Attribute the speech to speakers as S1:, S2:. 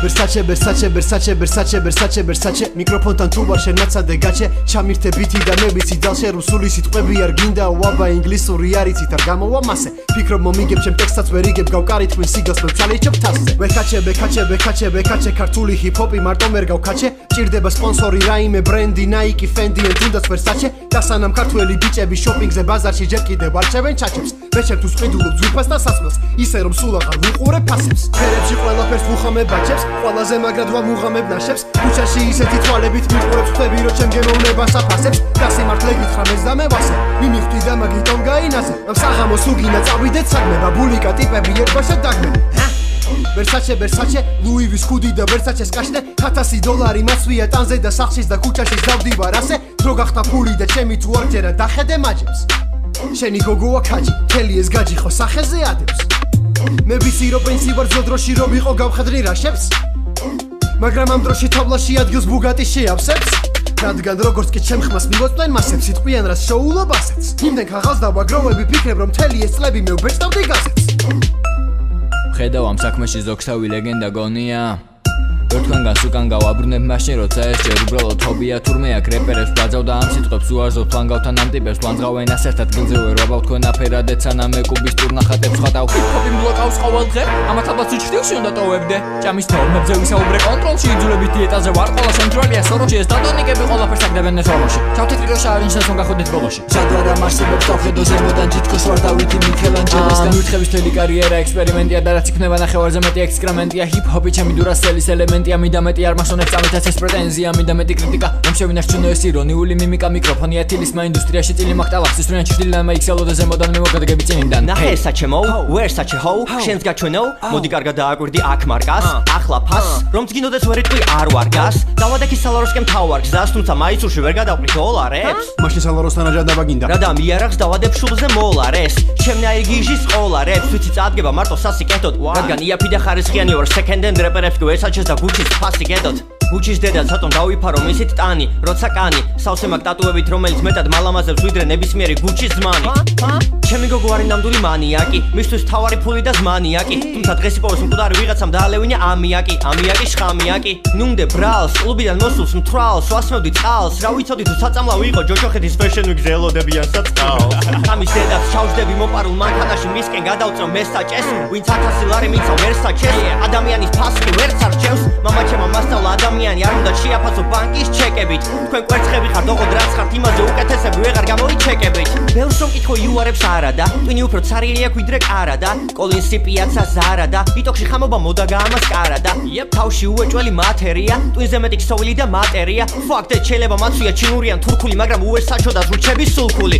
S1: Versace Microfontan tu ვარ შენ მაცადე გაჩე ჩამირთე ბითი და მე ვიცი ძალშე რუსული სიტყვები არ გინდა ვაბა ინგლისური არიცით არ გამოვა მასე ფიქრობ მომიგებ ჩემ ტექსტსაც ვერ იგებ გავკარით twin სიგელს მე ჩალიჩობ თასზე ვეკაჩე ქართული ჰიპ-ჰოპი მარტო ვერ გავკაჩე ჭირდება სპონსორი რაიმე ბრენდი Nike Fendi ან თუნდაც Versace და სანამ ქართველი ბიჭები შოპინგზე ბაზარში ჯერ კიდევ არჩევენ ჩაჩებს მე ჩემთვის ყიდულობ ძვირფას და სასმელს ისე რომ სულ აღარ ვუყურებ ფასებს ფერებში ყველაფერს ვუხამებ ბაჭებს ყველაზე მაგრად ვამუღამებ ნაშებს ქუჩაში ისეთი თვალებით მიყურებს ხვდები რომ ჩემ გემოვნებას აფასებს და სიმართლე გითხრა მეც და მე ვასე მიმიხდი და მაგიტომ გაინაზე ამ საღამოს უგინა წავიდეთ სადმე ბაბულიკა ტიპები ერთბაშად დაგმენ Versace Louis V ხუდი და Versace-ს კაშნე $1000 მასვია ტანზე და სახშის და ქუჩაში დავდივარ ასე დრო გახდა ფული და ჩემი თუ არ ჯერა დახედე მაჯებს შენი გოგოა ქაჯი მთელი ეს გაჯი ხო სახეზე ადებს მე ვიცი რომ პრინცი ვარ ძველ დროში რომ ვიყო გავხადნი რაშებს მაგრამ ამ დროში თავლაში ადგილს ბუგატი შეავსებს რადგან როგორც კი ჩემ ხმას მივოწმენ მასებს სიტყვიან რას შოულობ ასეც იმდენ ხაღალს დავაგროვები ფიქრებ რომ მთელი ეს წლები მე ვბეჭდავდი გაზეთს
S2: ხედავ ამ საქმეში ზოგსავი ლეგენდა გონია ერთგვანგანს უკან გავაბრუნებ მაშინ როცა ეს ჯერ უბრალოდ ჰობია თურმე აქ რეპერებს ვაძავ და ამ სიტყვებს უარზავ ფლანგავთან ამ ტიპებს ვანძღავენ ასეთ ადგილზე ვერ ვაბავ თქვენ აფერადეთ სანამ მე კუბის ტურნახატებს ხატავ ჰიპ-ჰოპი მბლოკავს ყოველდღე ამათ ალბათ სიჩქდილში უნდა ტოვებდე ჭამის თორმებზე ვისაუბრე კონტროლში იძულებით დიეტაზე ვარ ყველა შემთვრალია სოროში ეს დატონიკები ყველაფერს აგდებენ სოროში ჩავთეთრი რო შავი ნიშნავს რომ გახოდეთ ბოლოში სადღაც ამარსებობს თავხედო ზემოდან თითქოს ვარ დავითი მიქელანჯელოსთან მივთხების მთელი კარიერა ექსპერიმენტია და რაც იქნება ნახევარზე მეტი ექსკრემენტია ჰიპ-ჰოპი ჩემი დურასელის ელემენტია მიდა მეტი არ მასონებს წამეთაც ეს პრეტენზია მიდა მეტი კრიტიკა რომ შევინარჩუნო ეს ირონიული მიმიკა მიკროფონი ეთილისმა ინდუსტრიაში წილი მაგტავახს ის რიან ჩრდილა მაიქსელო და ზემოდან მე მოგადგები წინიდან
S3: ნახე საჩემო where such a hoe შენს გაჩვენო მოდი კარგად დააკვირდი აქ მარკას ახლა ფას რომ წინოდეს ვერ იტყვი არ ვარგას დავადექი სალაროსკენ თავარ გზას თუმცა მაიცურში ვერ გადავყრი დოლარებს
S1: მაშინ სალაროსთან აჯანდა გინდა
S3: რა და მიარაღს დავადებ შულზე მოლარეს ჩემნაირ გიჟის ყოლარებს ვიცი წადგება მარტო სასიკეთოდ რადგან იაფი და ხარისხიანი ვარ second hand რეპერებს გვესაჩეს და გუჩის ფასი გედოთ გუჩის დედა ცოტა დავიფარო მისით ტანი როცა კანი სავსე მაგ ტატუებით რომელიც მეტად მალამაზებს ვიდრე ნებისმიერი გუჩის ზმანი ჩემი გოგო არის ნამდვილი მანიაკი მისთვის თავარი ფული და ზმანიაკი თუმცა დღეს იპოვეს მკვდარი ვიღაცამ დაალევინა ამიაკი შხამიაკი ნუნდე ბრალს კლუბიდან მოსულს მთრალს ვასმევდი წყალს რა ვიცოდი თუ საწამლა ვიყო ჯოჯოხეთის fashion week-ზე ელოდებიან საწყალს ამის დედას ჩავждები მოპარულ მანქანაში მისკენ გადავწრო მესაჭეს ვინც 1000 ლარი მიცავ ვერსაჩეს ადამიანის ფასი ვერც არჩევს მამაჩემმა მასწავლა ადამიანი არ უნდა შეაფასო ბანკის ჩეკებით თქვენ კვერცხები ხართ ოღონდ რაც ხართ იმაზე უკეთესები ვეღარ გამოიჩეკებით ბევრს რომ კითხო იუარებს არა და ტვინი უფრო ცარიელი აქვს ვიდრე კარა და კოლინსი პიაცა ზარა და იტოქში ხამობა მოდა გაამასკარა და თავში უეჭველი მათერია ტვინზე მეტი ქსოვილი და მატერია ფაქტ შეიძლება მაცვია ჩინური ან თურქული მაგრამ უერსაჩო და ზრუჩების სულქული